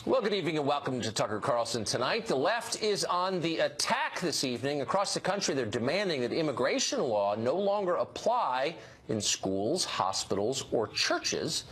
Well, good evening and welcome to Tucker Carlson tonight. The left is on the attack this evening. Across the country, they're demanding that immigration law no longer apply in schools, hospitals, or churches.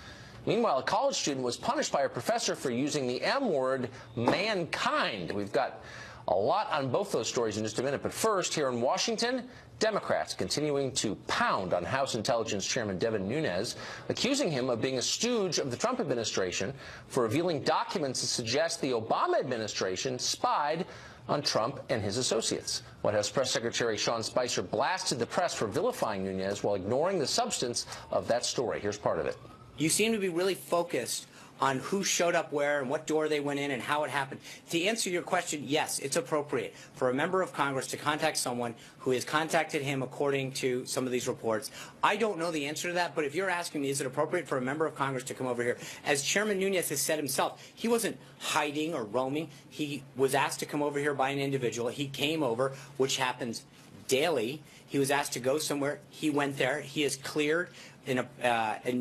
Meanwhile, a college student was punished by a professor for using the M word, mankind. We've got a lot on both those stories in just a minute. But first, here in Washington, Democrats continuing to pound on House Intelligence Chairman Devin Nunes, accusing him of being a stooge of the Trump administration for revealing documents that suggest the Obama administration spied on Trump and his associates. White House Press Secretary Sean Spicer blasted the press for vilifying Nunes while ignoring the substance of that story. Here's part of it. You seem to be really focused on who showed up where and what door they went in and how it happened. To answer your question, yes, it's appropriate for a member of Congress to contact someone who has contacted him according to some of these reports. I don't know the answer to that, but if you're asking me, is it appropriate for a member of Congress to come over here? As Chairman Nunes has said himself, he wasn't hiding or roaming. He was asked to come over here by an individual. He came over, which happens daily. He was asked to go somewhere. He went there. He is cleared. And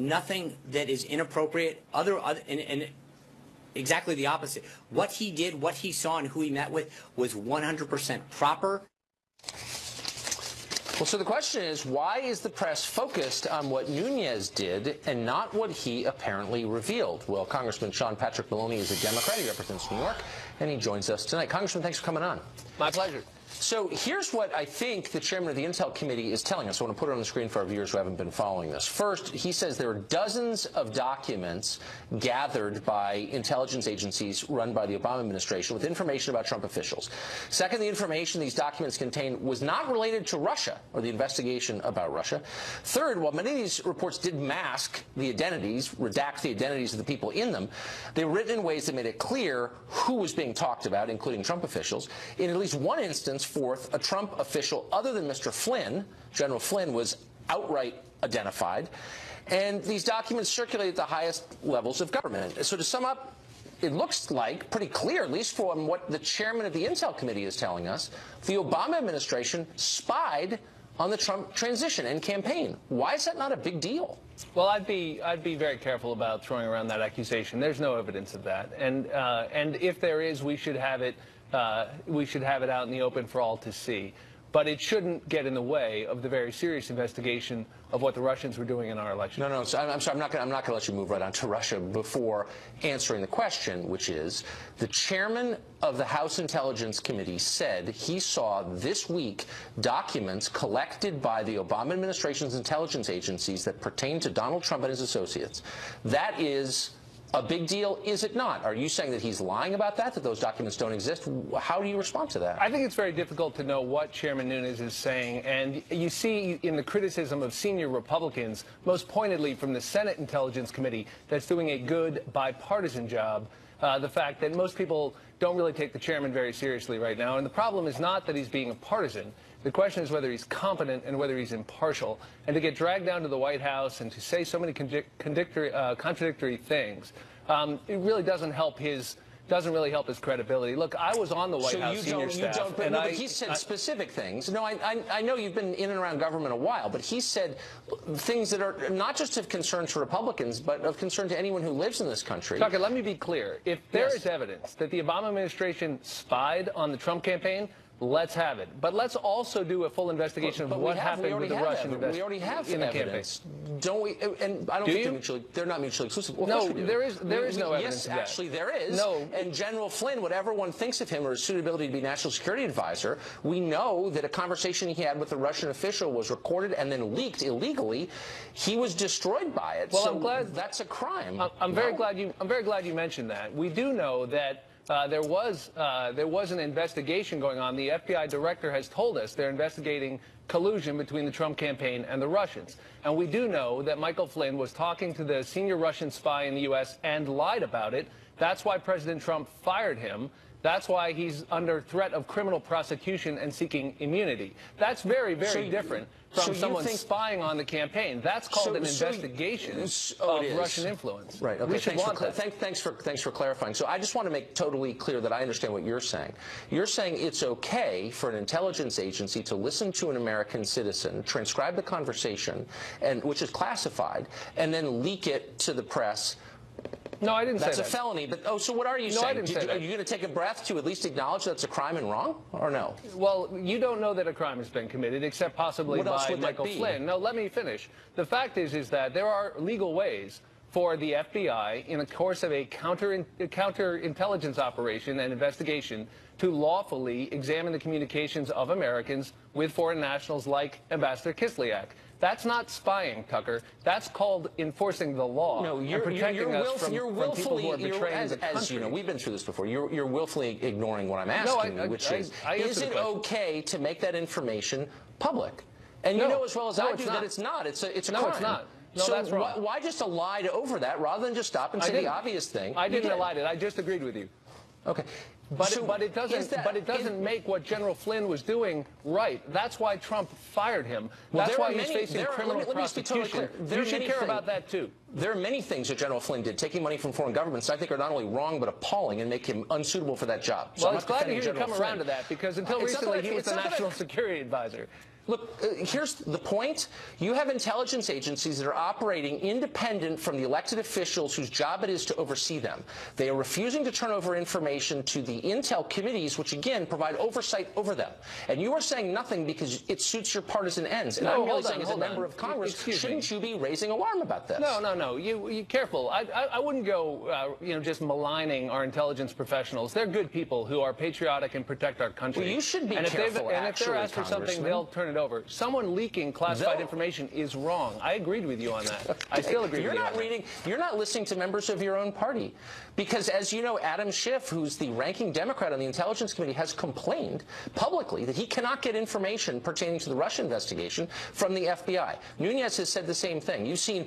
nothing that is inappropriate, and exactly the opposite. What he did, what he saw, and who he met with was 100% proper. Well, so the question is, why is the press focused on what Nunes did and not what he apparently revealed? Well, Congressman Sean Patrick Maloney is a Democrat. He represents New York, and he joins us tonight. Congressman, thanks for coming on. My pleasure. So here's what I think the chairman of the Intel Committee is telling us. I want to put it on the screen for our viewers who haven't been following this. First, he says there are dozens of documents gathered by intelligence agencies run by the Obama administration with information about Trump officials. Second, the information these documents contain was not related to Russia or the investigation about Russia. Third, while many of these reports did mask the identities, redact the identities of the people in them, they were written in ways that made it clear who was being talked about, including Trump officials. In at least one instance, fourth, a Trump official other than Mr. Flynn, General Flynn, was outright identified. And these documents circulate at the highest levels of government. So to sum up, it looks like pretty clear, at least from what the chairman of the Intel Committee is telling us, the Obama administration spied on the Trump transition and campaign. Why is that not a big deal? Well, I'd be very careful about throwing around that accusation. There's no evidence of that, and if there is, we should have it. We should have it out in the open for all to see. But it shouldn't get in the way of the very serious investigation of what the Russians were doing in our election. No, so I'm sorry. I'm not going to let you move right on to Russia before answering the question, which is the chairman of the House Intelligence Committee said he saw this week documents collected by the Obama administration's intelligence agencies that pertain to Donald Trump and his associates. That is a big deal, is it not? Are you saying that he's lying about that those documents don't exist? How do you respond to that? I think it's very difficult to know what Chairman Nunes is saying, and you see in the criticism of senior Republicans, most pointedly from the Senate Intelligence Committee, that's doing a good bipartisan job, the fact that most people don't really take the chairman very seriously right now. And the problem is not that he's being a partisan. The question is whether he's competent and whether he's impartial. And to get dragged down to the White House and to say so many contradictory things, it really doesn't help his credibility. Look, I was on the White House senior staff. But he said specific things. No, I know you've been in and around government a while, but he said things that are not just of concern to Republicans, but of concern to anyone who lives in this country. Tucker, let me be clear. If there is evidence that the Obama administration spied on the Trump campaign, let's have it. But let's also do a full investigation of what happened with the Russian investigation. We already have in the evidence, don't we? And I don't think they're not mutually exclusive. Well, no, there is no evidence of that. Yes, actually there is. No. And General Flynn, whatever one thinks of him or his suitability to be national security advisor, we know that a conversation he had with a Russian official was recorded and then leaked illegally. He was destroyed by it. Well, so I'm glad that's a crime. I'm very glad you mentioned that. We do know that there was an investigation going on. The FBI director has told us they're investigating collusion between the Trump campaign and the Russians. And we do know that Michael Flynn was talking to the senior Russian spy in the U.S. and lied about it. That's why President Trump fired him. That's why he's under threat of criminal prosecution and seeking immunity. That's very, very different from someone spying on the campaign. That's called an investigation of Russian influence. Right. Okay. Thanks for clarifying. So I just want to make totally clear that I understand what you're saying. You're saying it's okay for an intelligence agency to listen to an American citizen, transcribe the conversation, which is classified, and then leak it to the press No, I didn't say that. That's a felony. But so what are you saying? I didn't say that. Are you going to take a breath to at least acknowledge that's a crime and wrong, or no? Well, you don't know that a crime has been committed, except possibly by Michael Flynn. No, let me finish. The fact is that there are legal ways for the FBI, in the course of a counterintelligence operation and investigation, to lawfully examine the communications of Americans with foreign nationals like Ambassador Kislyak. That's not spying, Tucker. That's called enforcing the law. No, you're protecting us from people who are betraying the country. As you know, we've been through this before. You're willfully ignoring what I'm asking you, which is it okay to make that information public? And you know as well as I do that it's not. It's a crime. No, it's not. No, so that's wrong. Why just elide over that rather than just stop and say the obvious thing? I didn't elide it. I just agreed with you. Okay. But it doesn't make what General Flynn was doing right. That's why Trump fired him. That's why he's facing criminal prosecution. You should care about that too. There are many things that General Flynn did, taking money from foreign governments, I think are not only wrong but appalling and make him unsuitable for that job. So well, it's glad to hear you come around to that, because until recently he was the National Security Advisor. Look, here's the point. You have intelligence agencies that are operating independent from the elected officials whose job it is to oversee them. They are refusing to turn over information to the intel committees, which, again, provide oversight over them. And you are saying nothing because it suits your partisan ends. And no, I'm really saying, as a member of Congress, shouldn't you be raising alarm about this? No. You careful. I wouldn't go, just maligning our intelligence professionals. They're good people who are patriotic and protect our country. Well, you should be careful, and if they're asked for something, they'll turn it over. Someone leaking classified information is wrong. I agreed with you on that. I still agree with you on that. You're not listening to members of your own party. Because, as you know, Adam Schiff, who's the ranking Democrat on the Intelligence Committee, has complained publicly that he cannot get information pertaining to the Russia investigation from the FBI. Nunes has said the same thing. You've seen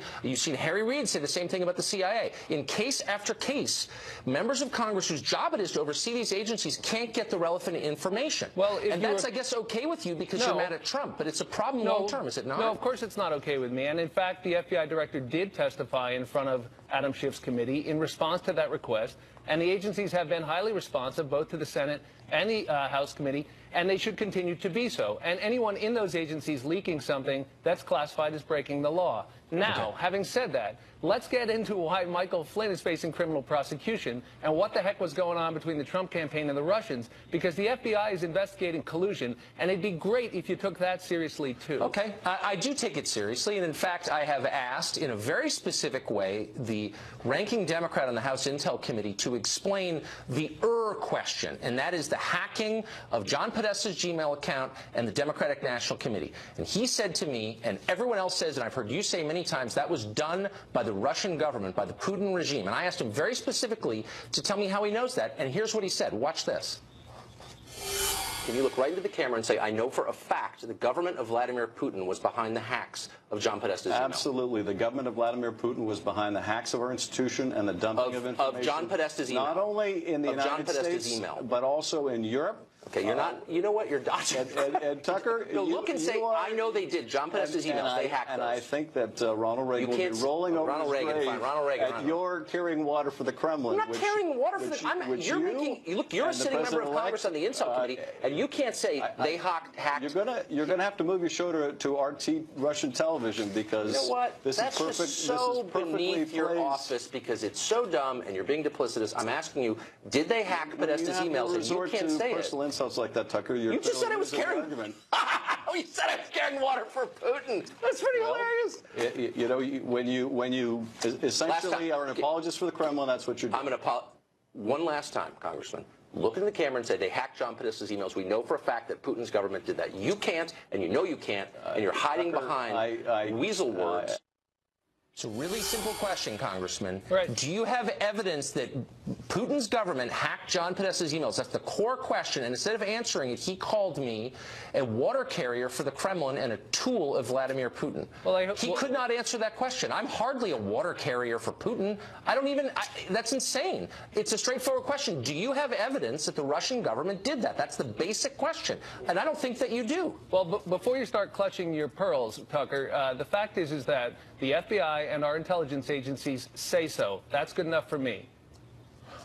Harry Reid say the same thing about the CIA. In case after case, members of Congress whose job it is to oversee these agencies can't get the relevant information. Well, and that's, I guess, okay with you because you're mad at Trump, but it's a problem long term, is it not? No, of course it's not okay with me. And in fact, the FBI director did testify in front of Adam Schiff's committee in response to that request. And the agencies have been highly responsive, both to the Senate and the House committee, and they should continue to be so. And anyone in those agencies leaking something that's classified as breaking the law. Now, having said that, let's get into why Michael Flynn is facing criminal prosecution and what the heck was going on between the Trump campaign and the Russians, because the FBI is investigating collusion, and it'd be great if you took that seriously, too. Okay. I do take it seriously, and in fact, I have asked in a very specific way the ranking Democrat on the House Intel Committee to explain the question, and that is the hacking of John Podesta's Gmail account and the Democratic National Committee. And he said to me, and everyone else says, and I've heard you say many times, that was done by the Russian government, by the Putin regime. And I asked him very specifically to tell me how he knows that, and here's what he said. Watch this. Can you look right into the camera and say, I know for a fact the government of Vladimir Putin was behind the hacks of John Podesta's email? Absolutely. The government of Vladimir Putin was behind the hacks of our institution and the dumping of information. Of John Podesta's email. Not only in the United States, but also in Europe. Okay, you're not, you know what, you're dodging. And Tucker, no, look and say, I know they did. John Podesta's emails, they hacked those. And I think that Ronald Reagan will be rolling over his grave at your carrying water for the Kremlin. I'm not carrying water for the you're a sitting member of Congress on the Intel Committee, and you can't say they hacked. You're gonna have to move your show to RT Russian television, because you know what? This That's is perfect. Just so beneath your office because it's so dumb and you're being duplicitous. I'm asking you, did they hack Podesta's emails? And you can't say it. Insults like that, Tucker. You just said I was carrying. You said I was carrying water for Putin. That's pretty hilarious. You know, when you essentially are an apologist for the Kremlin, that's what you're doing. I'm going to one last time, Congressman. Look in the camera and say they hacked John Podesta's emails. We know for a fact that Putin's government did that. You can't, and you know you can't, and you're hiding behind weasel words. It's a really simple question, Congressman. Right. Do you have evidence that Putin's government hacked John Podesta's emails? That's the core question. And instead of answering it, he called me a water carrier for the Kremlin and a tool of Vladimir Putin. He could not answer that question. I'm hardly a water carrier for Putin. That's insane. It's a straightforward question. Do you have evidence that the Russian government did that? That's the basic question. And I don't think that you do. Well, before you start clutching your pearls, Tucker, the fact is that the FBI and our intelligence agencies say so. That's good enough for me.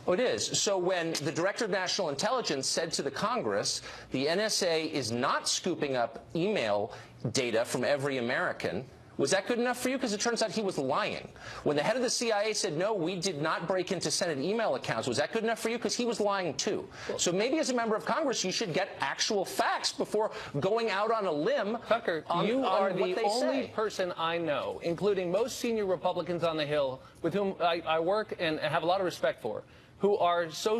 Oh, it is. So when the Director of National Intelligence said to the Congress, the NSA is not scooping up email data from every American, Was that good enough for you? Because it turns out he was lying. When the head of the CIA said, no, we did not break into Senate email accounts, was that good enough for you? Because he was lying too. So maybe as a member of Congress, you should get actual facts before going out on a limb. Tucker, you are the only person I know, including most senior Republicans on the Hill, with whom I work and have a lot of respect for, who are so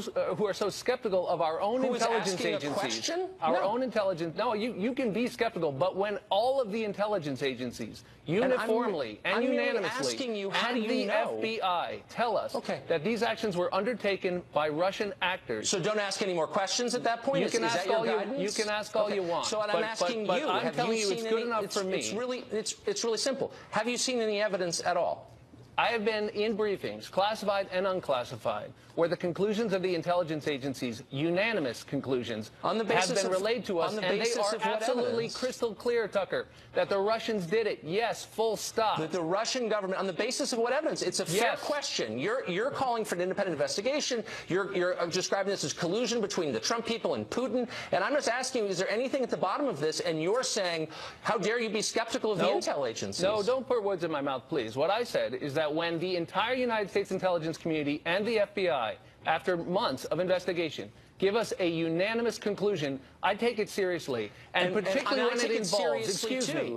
skeptical of our own intelligence agencies. Our own intelligence. No, you can be skeptical, but when all of the intelligence agencies uniformly and unanimously and the FBI tell us that these actions were undertaken by Russian actors. So don't ask any more questions at that point? You can ask all you want. So I'm asking you, I'm telling you, it's good enough for me. It's really simple. Have you seen any evidence at all? I have been in briefings, classified and unclassified, where the conclusions of the intelligence agencies, unanimous conclusions, have been relayed to us, and they are absolutely crystal clear, Tucker, that the Russians did it. Yes, full stop. That the Russian government, on the basis of what evidence? It's a fair question. You're calling for an independent investigation. You're describing this as collusion between the Trump people and Putin. And I'm just asking you, is there anything at the bottom of this? And you're saying, how dare you be skeptical of the intel agencies? No, don't put words in my mouth, please. What I said is that when the entire United States intelligence community and the FBI, after months of investigation, give us a unanimous conclusion, I take it seriously, and particularly when it involves,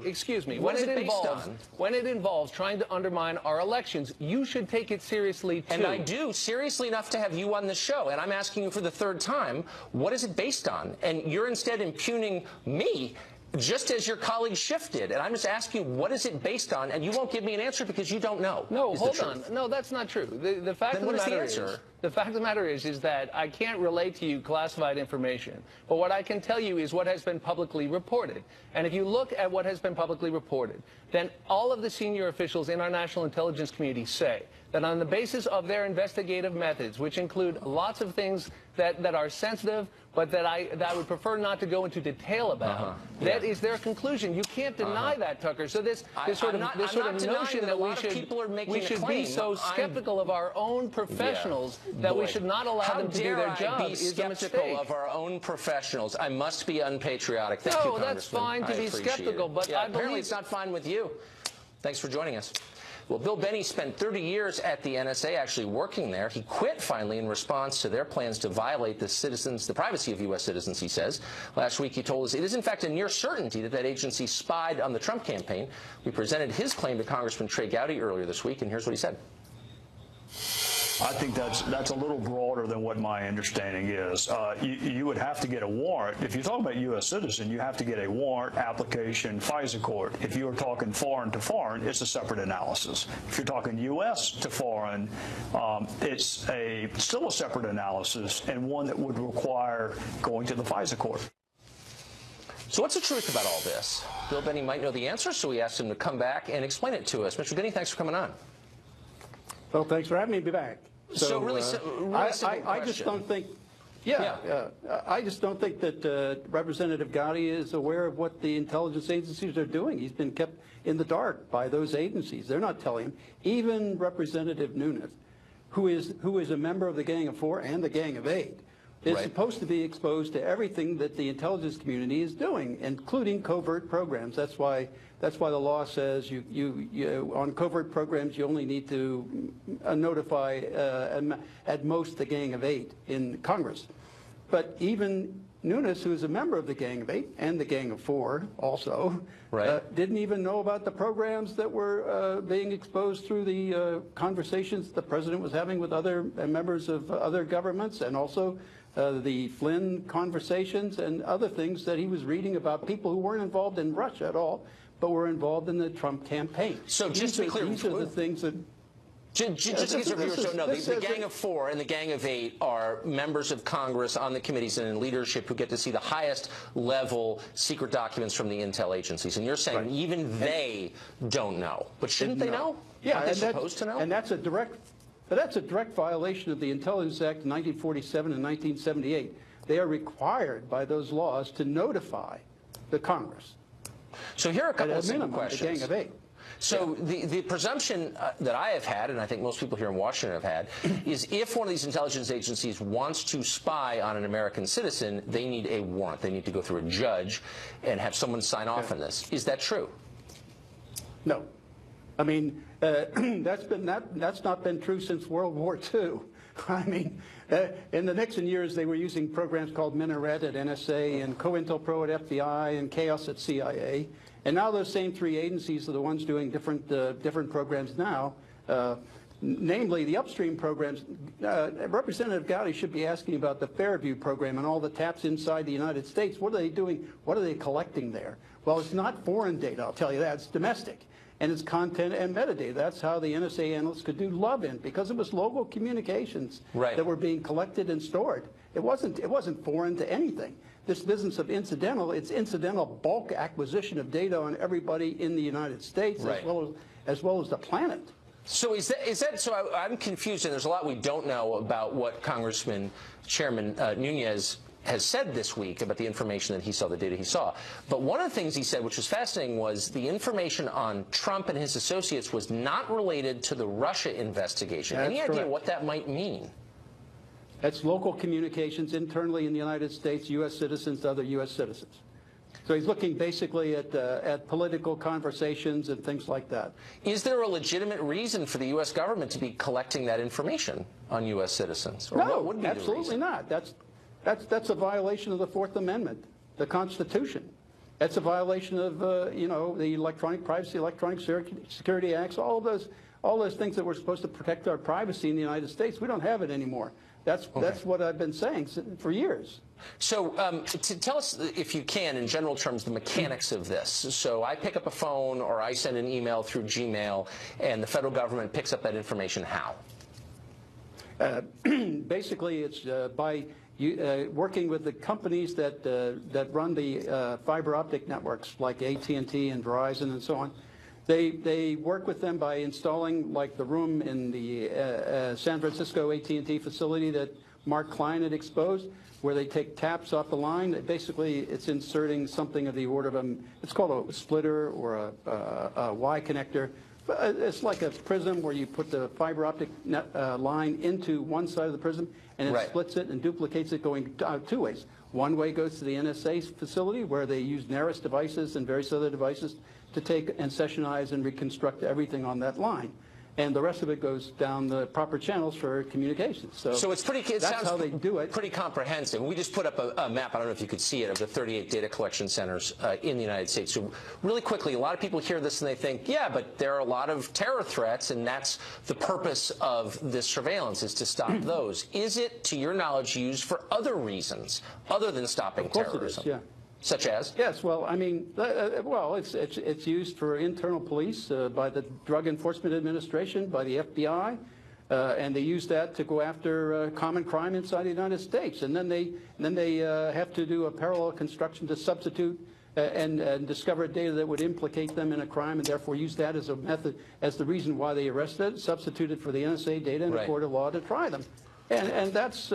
excuse me, when it involves trying to undermine our elections, you should take it seriously too. And I do, seriously enough to have you on the show, and I'm asking you for the third time, what is it based on? And you're instead impugning me, just as your colleagues shifted. And I'm just asking you, what is it based on? And you won't give me an answer because you don't know. No, hold on. No, that's not true. The fact of the matter is that I can't relate to you classified information. But what I can tell you is what has been publicly reported. And if you look at what has been publicly reported, then all of the senior officials in our national intelligence community say that on the basis of their investigative methods, which include lots of things that are sensitive, but that I would prefer not to go into detail about, that is their conclusion. You can't deny that, Tucker. So this sort of notion that we should be so skeptical of our own professionals that we should not allow them to do their job is a mistake. Skeptical of our own professionals. I must be unpatriotic. Thank you, Congressman. No, that's fine to be skeptical, but I believe apparently it's not fine with you. Thanks for joining us. Well, Bill Benny spent 30 years at the NSA actually working there. He quit finally in response to their plans to violate the privacy of U.S. citizens, he says. Last week he told us it is in fact a near certainty that agency spied on the Trump campaign. We presented his claim to Congressman Trey Gowdy earlier this week, and here's what he said. I think that's a little broader than what my understanding is. You would have to get a warrant. If you're talking about U.S. citizen, you have to get a warrant, application, FISA court. If you were talking foreign to foreign, it's a separate analysis. If you're talking U.S. to foreign, it's still a separate analysis and one that would require going to the FISA court. So what's the truth about all this? Bill Benny might know the answer, so we asked him to come back and explain it to us. Mr. Benny, thanks for coming on. Well, thanks for having me back. So really I just don't think, I just don't think that Representative Gowdy is aware of what the intelligence agencies are doing. He's been kept in the dark by those agencies. They're not telling him. Even Representative Nunes, who is a member of the Gang of Four and the Gang of Eight, is supposed to be exposed to everything that the intelligence community is doing, including covert programs. That's why the law says you on covert programs you only need to notify at most the Gang of Eight in Congress. But even Nunes, who is a member of the Gang of Eight and the Gang of Four also, didn't even know about the programs that were being exposed through the conversations the president was having with other members of other governments, and also the Flynn conversations and other things that he was reading about people who weren't involved in Russia at all, but were involved in the Trump campaign. So just to be clear, these are the things that... Just in case our viewers don't know, the Gang of Four and the Gang of Eight are members of Congress on the committees and in leadership who get to see the highest level secret documents from the intel agencies. And you're saying even they don't know. But shouldn't they know? Yeah, aren't they supposed to know? And that's a direct violation of the Intelligence Act of 1947 and 1978. They are required by those laws to notify the Congress. So here are a couple of simple questions. The Gang of Eight. So the presumption that I have had, and I think most people here in Washington have had, is if one of these intelligence agencies wants to spy on an American citizen, they need a warrant. They need to go through a judge and have someone sign off on this. Is that true? No. I mean, that's not been true since World War II. I mean, in the Nixon years, they were using programs called Minaret at NSA and COINTELPRO at FBI and Chaos at CIA. And now those same three agencies are the ones doing different programs now. Namely, the upstream programs. Representative Gowdy should be asking about the Fairview program and all the taps inside the United States. What are they doing? What are they collecting there? Well, it's not foreign data, I'll tell you that. It's domestic. And it's content and metadata. That's how the NSA analysts could do love-in, because it was local communications that were being collected and stored. It wasn't foreign to anything. This business of it's incidental bulk acquisition of data on everybody in the United States as well as the planet. So is that so? I'm confused, and there's a lot we don't know about what Chairman Nunes has said this week about the information that he saw, the data he saw. But one of the things he said, which was fascinating, was the information on Trump and his associates was not related to the Russia investigation. That's Any correct. idea what that might mean? That's local communications internally in the United States, U.S. citizens to other U.S. citizens. So he's looking basically at political conversations and things like that. Is there a legitimate reason for the U.S. government to be collecting that information on U.S. citizens? Or No, what would be absolutely the reason? not. That's a violation of the Fourth Amendment, the Constitution. That's a violation of the Electronic Privacy, Electronic Security Acts, all those things that we're supposed to protect our privacy in the United States. We don't have it anymore. That's what I've been saying for years. So tell us, if you can, in general terms, the mechanics of this. So I pick up a phone or I send an email through Gmail, and the federal government picks up that information. How? Basically, it's by working with the companies that run the fiber optic networks, like AT&T and Verizon and so on. They work with them by installing, like the room in the San Francisco AT&T facility that Mark Klein had exposed, where they take taps off the line. Basically, it's inserting something of the order of it's called a splitter or a Y connector. It's like a prism where you put the fiber optic line into one side of the prism, and it splits it and duplicates it going two ways. One way goes to the NSA facility, where they use NARIS devices and various other devices to take and sessionize and reconstruct everything on that line. And the rest of it goes down the proper channels for communications. So it's pretty. It that's sounds how they do it. Pretty comprehensive. We just put up a map. I don't know if you could see it, of the 38 data collection centers in the United States. So really quickly, a lot of people hear this and they think, yeah, but there are a lot of terror threats, and that's the purpose of this surveillance, is to stop those. Is it, to your knowledge, used for other reasons other than stopping terrorism? Of course it is, yeah. Such as? Yes, well, I mean, it's used for internal police by the Drug Enforcement Administration, by the FBI, and they use that to go after common crime inside the United States. And then they have to do a parallel construction to substitute and discover data that would implicate them in a crime, and therefore use that as a method, as the reason why they arrested it, substituted for the NSA data in a court of law to try them. And that's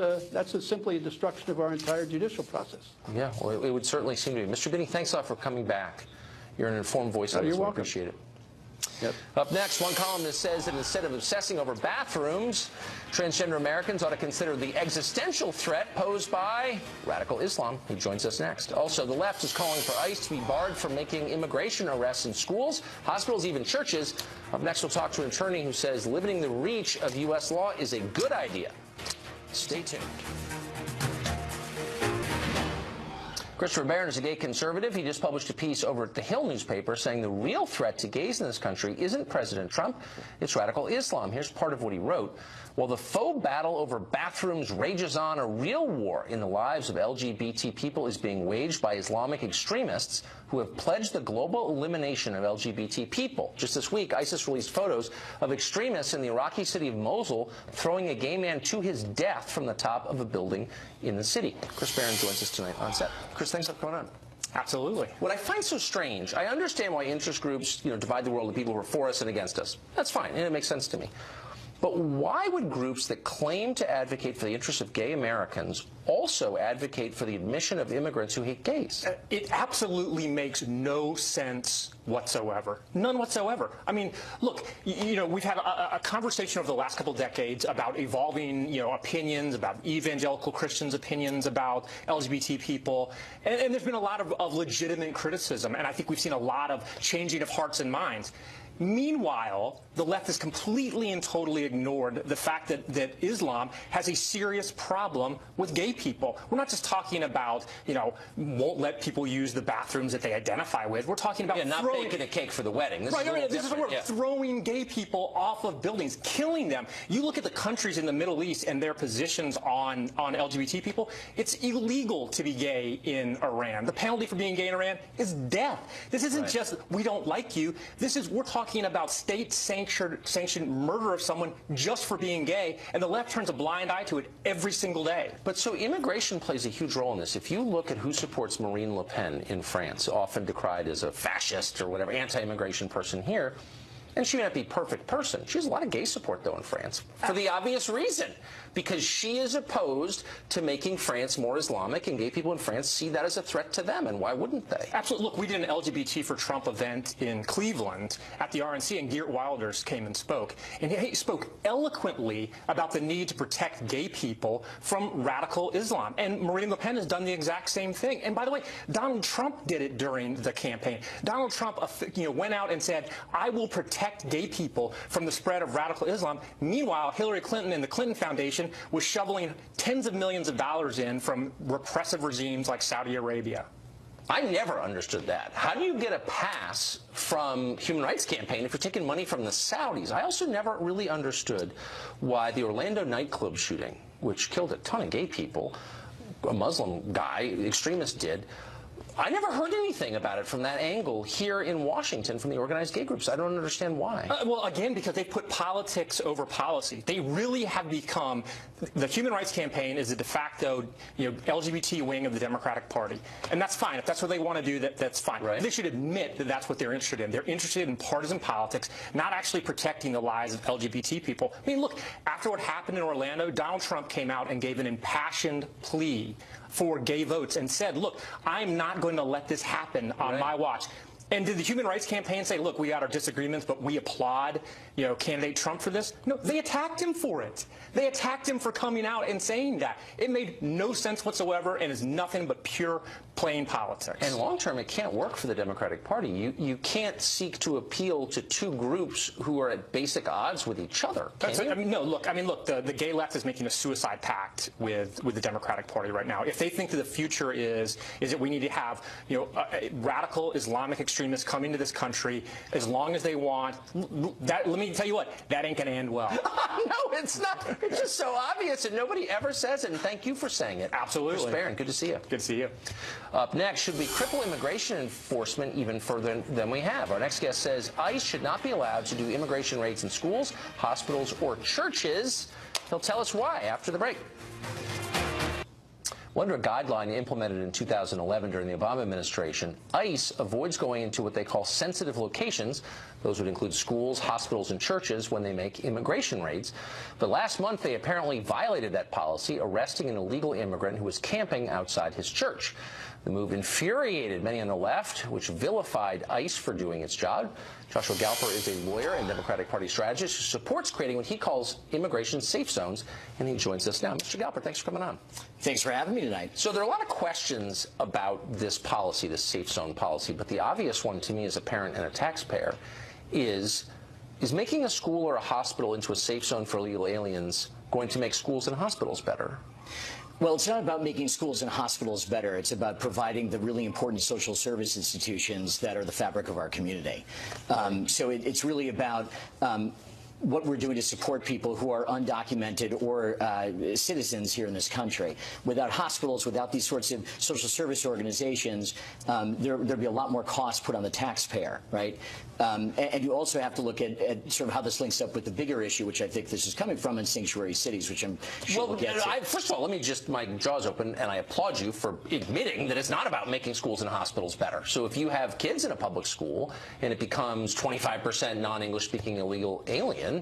simply a destruction of our entire judicial process. Yeah, well, it would certainly seem to be. Mr. Binney, thanks a lot for coming back. You're an informed voice on this. You're welcome. I appreciate it. Yep. Up next, one columnist says that instead of obsessing over bathrooms, transgender Americans ought to consider the existential threat posed by radical Islam. He joins us next. Also, the left is calling for ICE to be barred from making immigration arrests in schools, hospitals, even churches. Up next, we'll talk to an attorney who says limiting the reach of U.S. law is a good idea. Stay tuned. Christopher Barron is a gay conservative. He just published a piece over at The Hill newspaper saying the real threat to gays in this country isn't President Trump, it's radical Islam. Here's part of what he wrote. While the faux battle over bathrooms rages on, a real war in the lives of LGBT people is being waged by Islamic extremists who have pledged the global elimination of LGBT people. Just this week, ISIS released photos of extremists in the Iraqi city of Mosul throwing a gay man to his death from the top of a building in the city. Chris Barron joins us tonight on set. Chris, thanks for coming on. Absolutely. What I find so strange, I understand why interest groups, divide the world into people who are for us and against us. That's fine, and it makes sense to me. But why would groups that claim to advocate for the interests of gay Americans also advocate for the admission of immigrants who hate gays? It absolutely makes no sense whatsoever. None whatsoever. I mean, look, we've had a conversation over the last couple of decades about evolving, opinions, about evangelical Christians' opinions about LGBT people, and there's been a lot of legitimate criticism, and I think we've seen a lot of changing of hearts and minds. Meanwhile, the left has completely and totally ignored the fact that Islam has a serious problem with gay people. We're not just talking about, won't let people use the bathrooms that they identify with. We're talking about not baking a cake for the wedding. This is throwing gay people off of buildings, killing them. You look at the countries in the Middle East and their positions on LGBT people. It's illegal to be gay in Iran. The penalty for being gay in Iran is death. This isn't just, we don't like you. We're talking about state-sanctioned murder of someone just for being gay, and the left turns a blind eye to it every single day. But so immigration plays a huge role in this. If you look at who supports Marine Le Pen in France, often decried as a fascist or whatever, anti-immigration person here, and she may not be a perfect person. She has a lot of gay support, though, in France, for the obvious reason, because she is opposed to making France more Islamic, and gay people in France see that as a threat to them, and why wouldn't they? Absolutely. Look, we did an LGBT for Trump event in Cleveland at the RNC, and Geert Wilders came and spoke. And he spoke eloquently about the need to protect gay people from radical Islam. And Marine Le Pen has done the exact same thing. And by the way, Donald Trump did it during the campaign. Donald Trump went out and said, I will protect gay people from the spread of radical Islam. Meanwhile, Hillary Clinton and the Clinton Foundation was shoveling tens of millions of dollars in from repressive regimes like Saudi Arabia. I never understood that. How do you get a pass from Human Rights Campaign if you're taking money from the Saudis? I also never really understood why the Orlando nightclub shooting, which killed a ton of gay people, a Muslim guy, extremist did, I never heard anything about it from that angle here in Washington from the organized gay groups. I don't understand why. Well, again, because they put politics over policy. They really have become, the Human Rights Campaign is a de facto, LGBT wing of the Democratic Party. And that's fine. If that's what they want to do, that's fine. Right. They should admit that that's what they're interested in. They're interested in partisan politics, not actually protecting the lives of LGBT people. I mean, look, after what happened in Orlando, Donald Trump came out and gave an impassioned plea for gay votes and said, look, I'm not going to let this happen on my watch. And did the Human Rights Campaign say, look, we got our disagreements, but we applaud, candidate Trump for this? No, they attacked him for it. They attacked him for coming out and saying that. It made no sense whatsoever and is nothing but pure, plain politics. And long term, it can't work for the Democratic Party. You can't seek to appeal to two groups who are at basic odds with each other. Look, the gay left is making a suicide pact with the Democratic Party right now. If they think that the future is that we need to have, radical Islamic extremists coming to this country as long as they want, let me tell you what, that ain't going to end well. No, it's not. It's just so obvious, and nobody ever says it, and thank you for saying it. Absolutely. Chris Barron, good to see you. Good to see you. Up next, should we cripple immigration enforcement even further than we have? Our next guest says ICE should not be allowed to do immigration raids in schools, hospitals, or churches. He'll tell us why after the break. Under a guideline implemented in 2011 during the Obama administration, ICE avoids going into what they call sensitive locations. Those would include schools, hospitals, and churches when they make immigration raids. But last month, they apparently violated that policy, arresting an illegal immigrant who was camping outside his church. The move infuriated many on the left, which vilified ICE for doing its job. Joshua Galper is a lawyer and Democratic Party strategist who supports creating what he calls immigration safe zones, and he joins us now. Mr. Galper, thanks for coming on. Thanks for having me tonight. So there are a lot of questions about this policy, this safe zone policy, but the obvious one to me as a parent and a taxpayer is making a school or a hospital into a safe zone for illegal aliens going to make schools and hospitals better? Well, it's not about making schools and hospitals better. It's about providing the really important social service institutions that are the fabric of our community. So it's really about what we're doing to support people who are undocumented or citizens here in this country. Without hospitals, without these sorts of social service organizations, there'd be a lot more cost put on the taxpayer, right? And you also have to look at sort of how this links up with the bigger issue, which I think this is coming from, in sanctuary cities, which I'm sure we'll get to. First of all, let me just, my jaw's open, and I applaud you for admitting that it's not about making schools and hospitals better. So if you have kids in a public school and it becomes 25% non-English speaking illegal alien,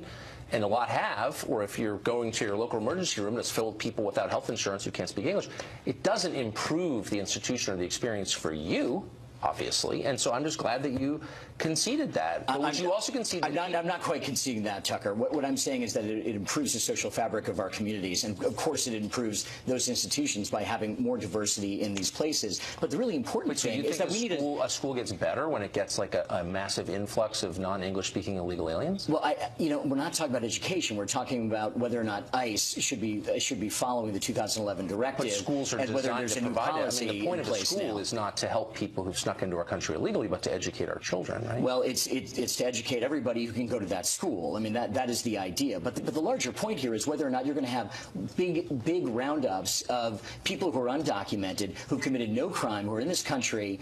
and a lot have, or if you're going to your local emergency room that's filled with people without health insurance who can't speak English, it doesn't improve the institution or the experience for you, obviously. And so I'm just glad that you conceded that. But would you also concede that I'm not quite conceding that, Tucker. What I'm saying is that it improves the social fabric of our communities, and of course it improves those institutions by having more diversity in these places. But the really important thing is that we need a school gets better when it gets like a massive influx of non-English speaking illegal aliens? Well, we're not talking about education. We're talking about whether or not ICE should be following the 2011 directive. But schools are and whether designed there's to a new provide policy it. I mean, the point of a school now is not to help people who've snuck into our country illegally, but to educate our children, right? Well, it's to educate everybody who can go to that school. I mean, that is the idea. But the larger point here is whether or not you're going to have big roundups of people who are undocumented, who committed no crime, who are in this country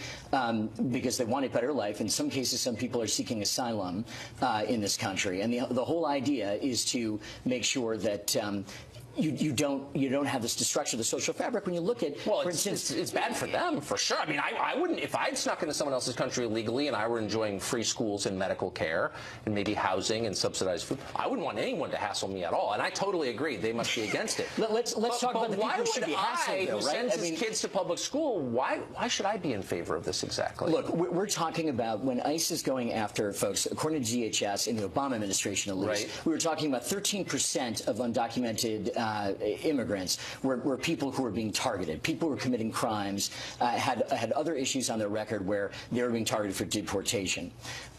because they want a better life. In some cases, some people are seeking asylum in this country. And the whole idea is to make sure that you don't have this destruction of the social fabric. When you look at, well, for instance, it's bad for them for sure. I mean, I wouldn't, if I'd snuck into someone else's country illegally and I were enjoying free schools and medical care and maybe housing and subsidized food, I wouldn't want anyone to hassle me at all. And I totally agree. They must be against it. Let's talk about the people who should be hassled, though, right? Sends his kids to public school, why should I be in favor of this exactly? Look, we're talking about when ICE is going after folks, according to DHS in the Obama administration at least, we were talking about 13% of undocumented immigrants were people who were being targeted, people who were committing crimes, had other issues on their record where they were being targeted for deportation.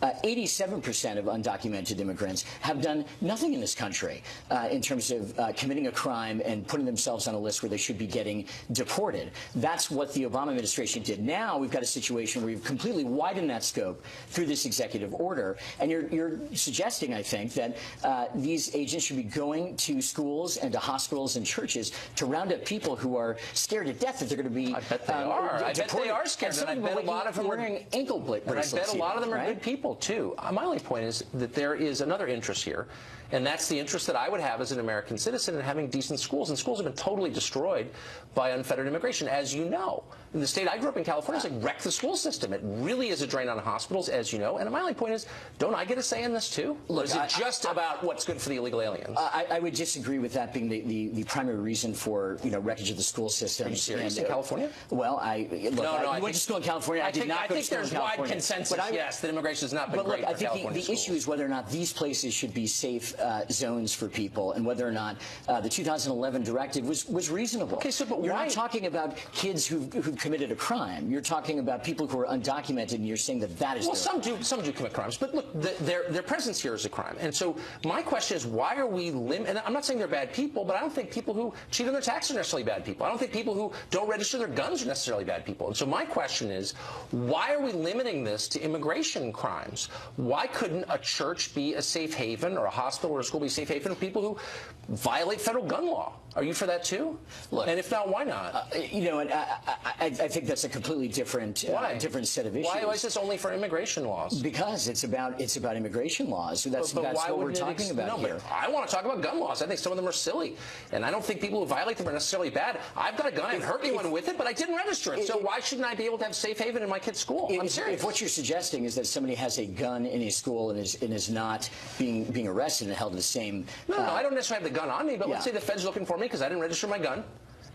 87% of undocumented immigrants have done nothing in this country in terms of committing a crime and putting themselves on a list where they should be getting deported. That's what the Obama administration did. Now we've got a situation where we've completely widened that scope through this executive order, and you're suggesting, I think, that these agents should be going to schools and to hospitals and churches to round up people who are scared to death that they're going to be. I bet they are. I bet they are scared. And I bet a lot of them are wearing ankle bracelets. And I bet a lot of them are good people too. My only point is that there is another interest here, and that's the interest that I would have as an American citizen in having decent schools. And schools have been totally destroyed by unfettered immigration, as you know. In the state I grew up in, California, it's like wrecked the school system. It really is a drain on hospitals, as you know. And my only point is, don't I get a say in this too? Look, or is it just about what's good for the illegal aliens? I would disagree with that being the primary reason for wreckage of the school system. Are you serious? In California? Well, I went to school in California. I did not go to school in California. I think there's wide consensus, yes, that immigration has not been great for California schools. But look, I think the issue is whether or not these places should be safe zones for people, and whether or not the 2011 directive was reasonable. Okay, so but you're not talking about kids who committed a crime. You're talking about people who are undocumented, and you're saying that is. Well, some do commit crimes, but look, their presence here is a crime. And so my question is, why are we and I'm not saying they're bad people, but I don't think people who cheat on their taxes are necessarily bad people. I don't think people who don't register their guns are necessarily bad people. And so my question is, why are we limiting this to immigration crimes? Why couldn't a church be a safe haven, or a hospital or a school be a safe haven for people who violate federal gun law? Are you for that too? Look, and if not, why not? I think that's a completely different set of issues. Why is this only for immigration laws? Because it's about immigration laws. So that's what we're talking about here. But I want to talk about gun laws. I think some of them are silly, and I don't think people who violate them are necessarily bad. I've got a gun. I've hurt anyone with it, but I didn't register it. So why shouldn't I be able to have safe haven in my kid's school? I'm serious. If what you're suggesting is that somebody has a gun in a school and is not being arrested and held to the same. No, I don't necessarily have the gun on me, but let's say the Fed's looking for me because I didn't register my gun,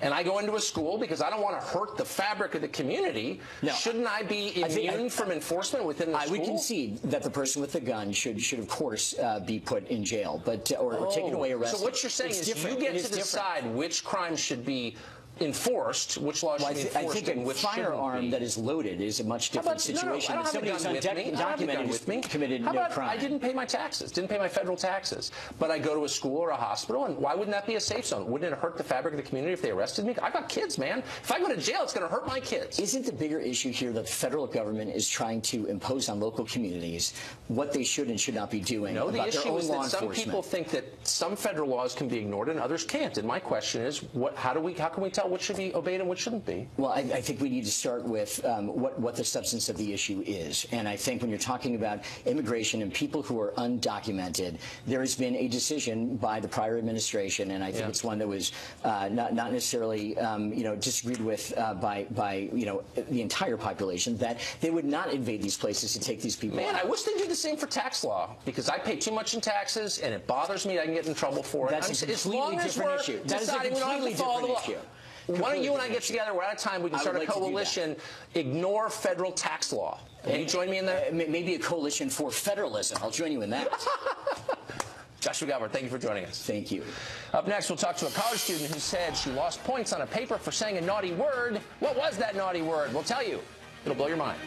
and I go into a school because I don't want to hurt the fabric of the community. No, shouldn't I be immune from enforcement within the school? I would concede that the person with the gun should of course be put in jail, but or taken away, arrested. So what you're saying is you get to decide which crimes should be enforced, which laws should be enforced, and which shouldn't be. I think a firearm that is loaded is a much different situation. No, I don't have a gun with me. Committed no crime. I didn't pay my taxes, didn't pay my federal taxes, but I go to a school or a hospital, and why wouldn't that be a safe zone? Wouldn't it hurt the fabric of the community if they arrested me? I've got kids, man. If I go to jail, it's going to hurt my kids. Isn't the bigger issue here that the federal government is trying to impose on local communities what they should and should not be doing? No, the issue is that some people think that some federal laws can be ignored and others can't. And my question is, how can we tell tell what should be obeyed and what shouldn't be? Well, I think we need to start with what the substance of the issue is. And I think when you're talking about immigration and people who are undocumented, there has been a decision by the prior administration, and I think it's one that was not necessarily disagreed with by the entire population, that they would not invade these places to take these people. Man, I wish they'd do the same for tax law, because I pay too much in taxes, and it bothers me. I can get in trouble for it. That's a completely different issue. That is a completely different issue. Why don't you and I get together? We're out of time. We can start a coalition. Ignore federal tax law. Will you join me in that? Maybe a coalition for federalism. I'll join you in that. Joshua Galvin, thank you for joining us. Thank you. Up next, we'll talk to a college student who said she lost points on a paper for saying a naughty word. What was that naughty word? We'll tell you. It'll blow your mind.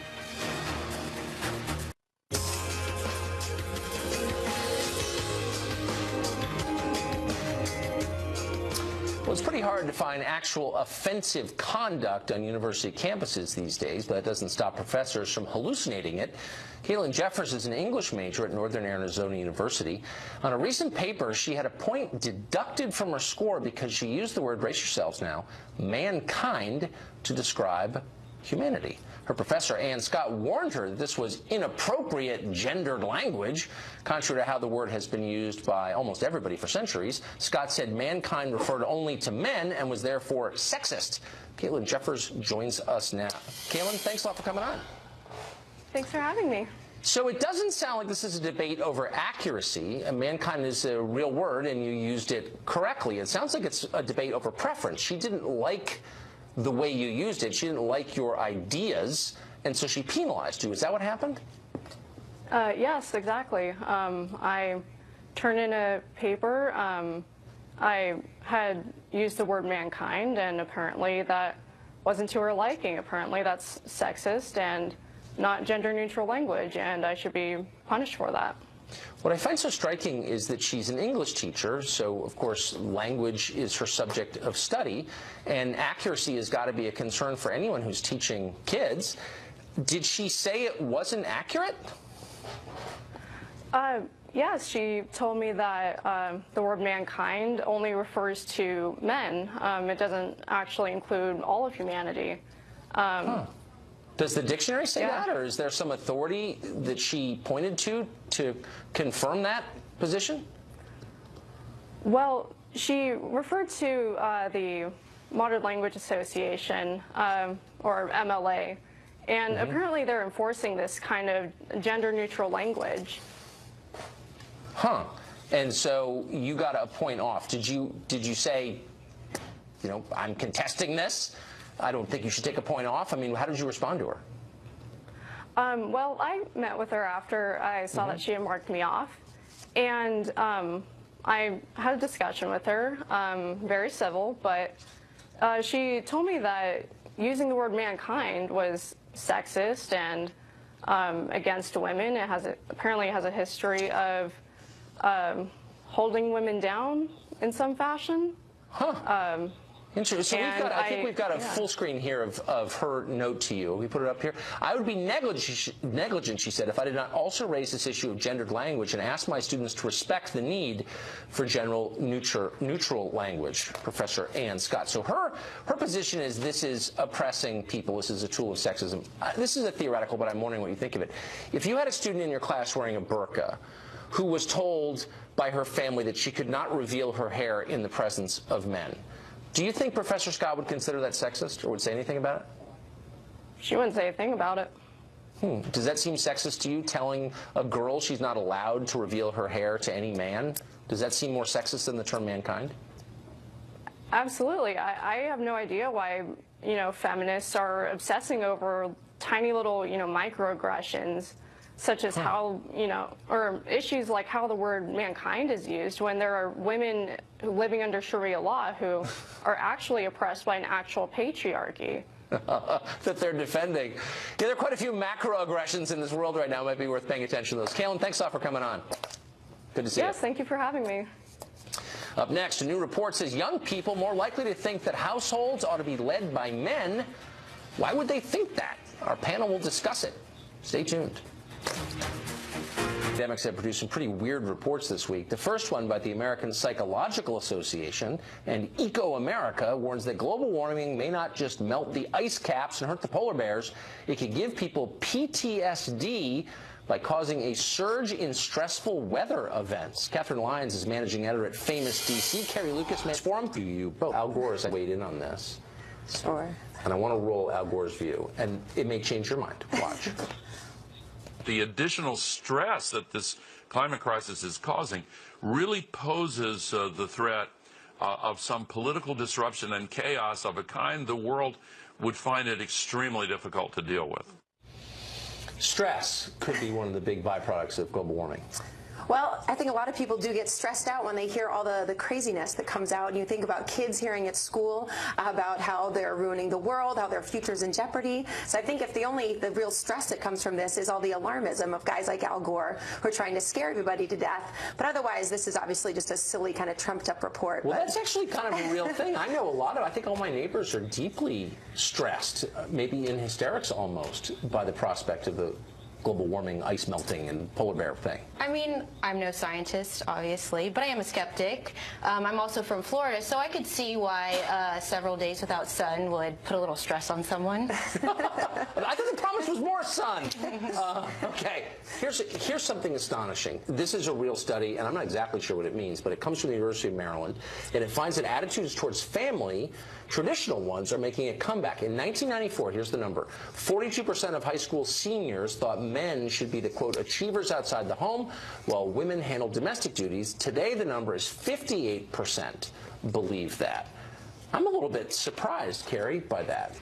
Well, it's pretty hard to find actual offensive conduct on university campuses these days, but that doesn't stop professors from hallucinating it. Karen Jeffers is an English major at Northern Arizona University. On a recent paper, she had a point deducted from her score because she used the word, brace yourselves now, mankind, to describe humanity. Her professor, Ann Scott, warned her that this was inappropriate gendered language, contrary to how the word has been used by almost everybody for centuries. Scott said mankind referred only to men and was therefore sexist. Karen Jeffers joins us now. Karen, thanks a lot for coming on. Thanks for having me. So it doesn't sound like this is a debate over accuracy. Mankind is a real word, and you used it correctly. It sounds like it's a debate over preference. She didn't like the way you used it. She didn't like your ideas, and so she penalized you. Is that what happened? Yes, exactly. I turned in a paper. I had used the word mankind, and apparently that wasn't to her liking. Apparently that's sexist and not gender-neutral language, and I should be punished for that. What I find so striking is that she's an English teacher, so of course language is her subject of study, and accuracy has got to be a concern for anyone who's teaching kids. Did she say it wasn't accurate? Yes, she told me that the word mankind only refers to men. It doesn't actually include all of humanity. Does the dictionary say that, or is there some authority that she pointed to confirm that position? Well, she referred to the Modern Language Association, or MLA, and apparently they're enforcing this kind of gender-neutral language. Huh. And so you got a point off. Did you say, I'm contesting this? I don't think you should take a point off. I mean, how did you respond to her? Well, I met with her after I saw that she had marked me off, and I had a discussion with her, very civil, but she told me that using the word mankind was sexist and against women. It apparently has a history of holding women down in some fashion. Huh. Interesting. So I think we've got a full screen here of her note to you. We put it up here. I would be negligent, she said, if I did not also raise this issue of gendered language and ask my students to respect the need for general neutral language. Professor Ann Scott. So her position is this is oppressing people. This is a tool of sexism. This is a theoretical, but I'm wondering what you think of it. If you had a student in your class wearing a burqa who was told by her family that she could not reveal her hair in the presence of men, do you think Professor Scott would consider that sexist or would say anything about it? She wouldn't say a thing about it. Does that seem sexist to you, telling a girl she's not allowed to reveal her hair to any man? Does that seem more sexist than the term mankind? Absolutely. I have no idea why, feminists are obsessing over tiny little, microaggressions, such as how, or issues like how the word mankind is used when there are women living under Sharia law who are actually oppressed by an actual patriarchy. That they're defending. Yeah, there are quite a few macroaggressions in this world right now. It might be worth paying attention to those. Karen, thanks a lot for coming on. Good to see you. Yes, thank you for having me. Up next, a new report says young people more likely to think that households ought to be led by men. Why would they think that? Our panel will discuss it. Stay tuned. academics have produced some pretty weird reports this week. The first one by the American Psychological Association and Eco-America warns that global warming may not just melt the ice caps and hurt the polar bears. It could give people PTSD by causing a surge in stressful weather events. Catherine Lyons is managing editor at Famous DC. Carrie Lucas, forum to you both. Al Gore has weighed in on this. Sure. And I want to roll Al Gore's view, and it may change your mind. Watch. The additional stress that this climate crisis is causing really poses the threat of some political disruption and chaos of a kind the world would find it extremely difficult to deal with. Stress could be one of the big byproducts of global warming. Well, I think a lot of people do get stressed out when they hear all the craziness that comes out. And you think about kids hearing at school about how they're ruining the world, how their future's in jeopardy. So I think if the real stress that comes from this is all the alarmism of guys like Al Gore who are trying to scare everybody to death. But otherwise, this is obviously just a silly kind of trumped up report. Well, that's actually kind of a real thing. I know I think all my neighbors are deeply stressed, maybe in hysterics almost, by the prospect of the global warming, ice melting, and polar bear thing. I mean, I'm no scientist, obviously, but I am a skeptic. I'm also from Florida, so I could see why several days without sun would put a little stress on someone. I thought the promise was more sun. Okay, here's something astonishing. This is a real study, and I'm not exactly sure what it means, but it comes from the University of Maryland, and it finds that attitudes towards family, traditional ones, are making a comeback. In 1994, here's the number, 42% of high school seniors thought men should be the, quote, achievers outside the home, while women handle domestic duties. Today, the number is 58% believe that. I'm a little bit surprised, Carrie, by that.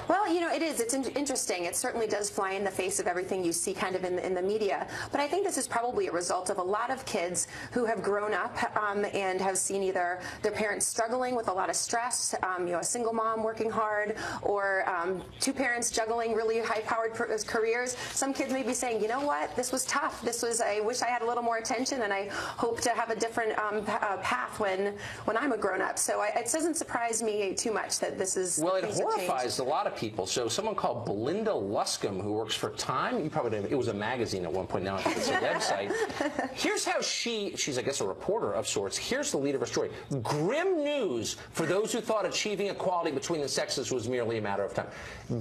Well, you know, it is. It's interesting. It certainly does fly in the face of everything you see kind of in the media. But I think this is probably a result of a lot of kids who have grown up and have seen either their parents struggling with a lot of stress, a single mom working hard, or two parents juggling really high-powered careers. Some kids may be saying, you know what, this was tough. I wish I had a little more attention, and I hope to have a different path when I'm a grown-up. So it doesn't surprise me too much that this is. Well, it horrifies a lot of people. So someone called Belinda Luscombe, who works for Time, you probably didn't, it was a magazine at one point, now I think it's a website. Here's how she's I guess a reporter of sorts. Here's the lead of her story. Grim news for those who thought achieving equality between the sexes was merely a matter of time.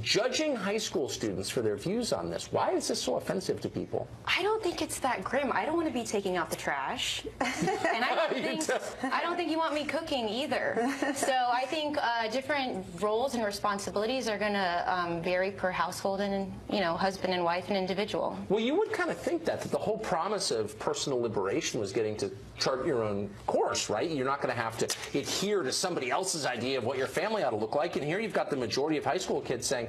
Judging high school students for their views on this. Why is this so offensive to people? I don't think it's that grim. I don't want to be taking out the trash. And I don't think you want me cooking either. So I think different roles and responsibilities are going to vary per household and, husband and wife and individual. Well, you would kind of think that the whole promise of personal liberation was getting to chart your own course, right? You're not going to have to adhere to somebody else's idea of what your family ought to look like. And here you've got the majority of high school kids saying,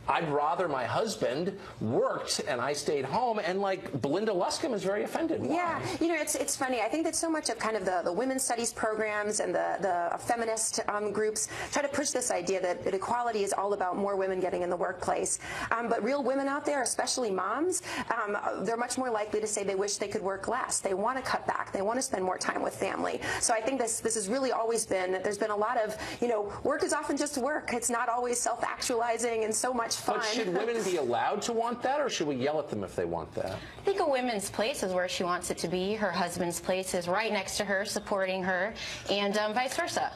I'd rather my husband worked and I stayed home, and like Belinda Luscombe is very offended. Why? Yeah, it's funny. I think that so much of kind of the women's studies programs and the feminist groups try to push this idea that equality is all about more women getting in the workplace. But real women out there, especially moms, they're much more likely to say they wish they could work less. They want to cut back. They want to spend more time with family. So I think this has really always been, there's been a lot of, work is often just work. It's not always self-actualizing and so much fun. But should women be allowed to want that, or should we yell at them if they want that? I think a woman's place is where she wants it to be. Her husband's place is right next to her, supporting her, and vice versa.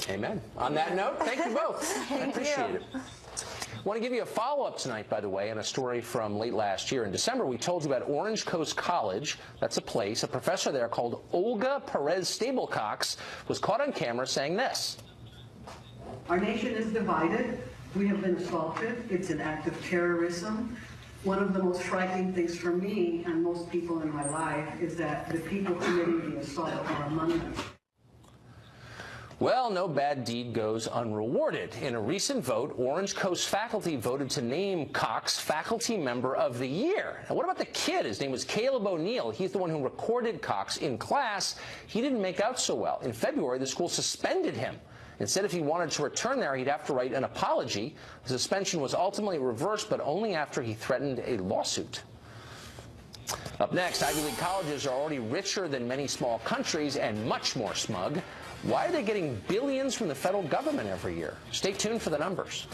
Amen. On that note, thank you both. I appreciate it. I want to give you a follow-up tonight, by the way, on a story from late last year. In December, we told you about Orange Coast College. That's a place. A professor there called Olga Perez-Stablecox was caught on camera saying this. Our nation is divided. We have been assaulted. It's an act of terrorism. One of the most frightening things for me and most people in my life is that the people committing the assault are among us. Well, no bad deed goes unrewarded. In a recent vote, Orange Coast faculty voted to name Cox Faculty Member of the Year. Now, what about the kid? His name was Caleb O'Neill. He's the one who recorded Cox in class. He didn't make out so well. In February, the school suspended him. Instead, if he wanted to return there, he'd have to write an apology. The suspension was ultimately reversed, but only after he threatened a lawsuit. Up next, Ivy League colleges are already richer than many small countries and much more smug. Why are they getting billions from the federal government every year? Stay tuned for the numbers.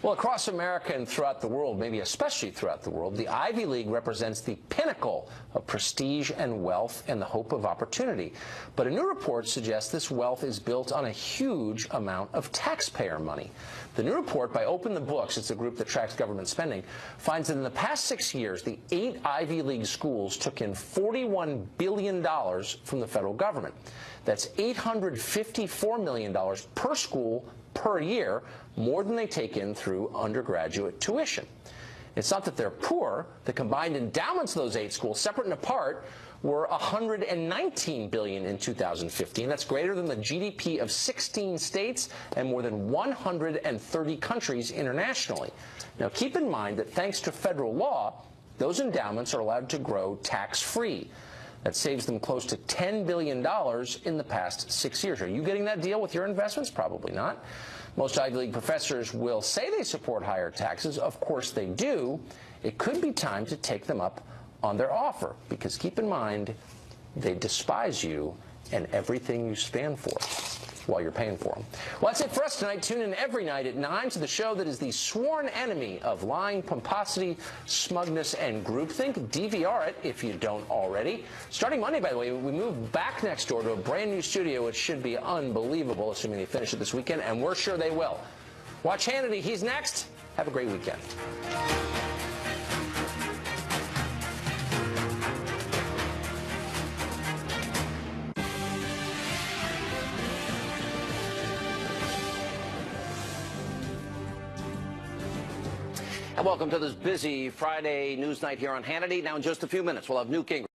Well, across America and throughout the world, maybe especially throughout the world, the Ivy League represents the pinnacle of prestige and wealth and the hope of opportunity. But a new report suggests this wealth is built on a huge amount of taxpayer money. The new report by Open the Books, it's a group that tracks government spending, finds that in the past 6 years, the 8 Ivy League schools took in $41 billion from the federal government. That's $854 million per school per year, more than they take in through undergraduate tuition. It's not that they're poor. The combined endowments of those 8 schools, separate and apart, were $119 billion in 2015. That's greater than the GDP of 16 states and more than 130 countries internationally. Now, keep in mind that thanks to federal law, those endowments are allowed to grow tax-free. That saves them close to $10 billion in the past 6 years. Are you getting that deal with your investments? Probably not. Most Ivy League professors will say they support higher taxes. Of course they do. It could be time to take them up on their offer, because keep in mind, they despise you and everything you stand for while you're paying for them. Well, that's it for us tonight. Tune in every night at 9 to the show that is the sworn enemy of lying, pomposity, smugness, and groupthink. DVR it if you don't already. Starting Monday, by the way, we move back next door to a brand new studio, which should be unbelievable, assuming they finish it this weekend, and we're sure they will. Watch Hannity. He's next. Have a great weekend. And welcome to this busy Friday news night here on Hannity. Now, in just a few minutes, we'll have Newt Gingrich.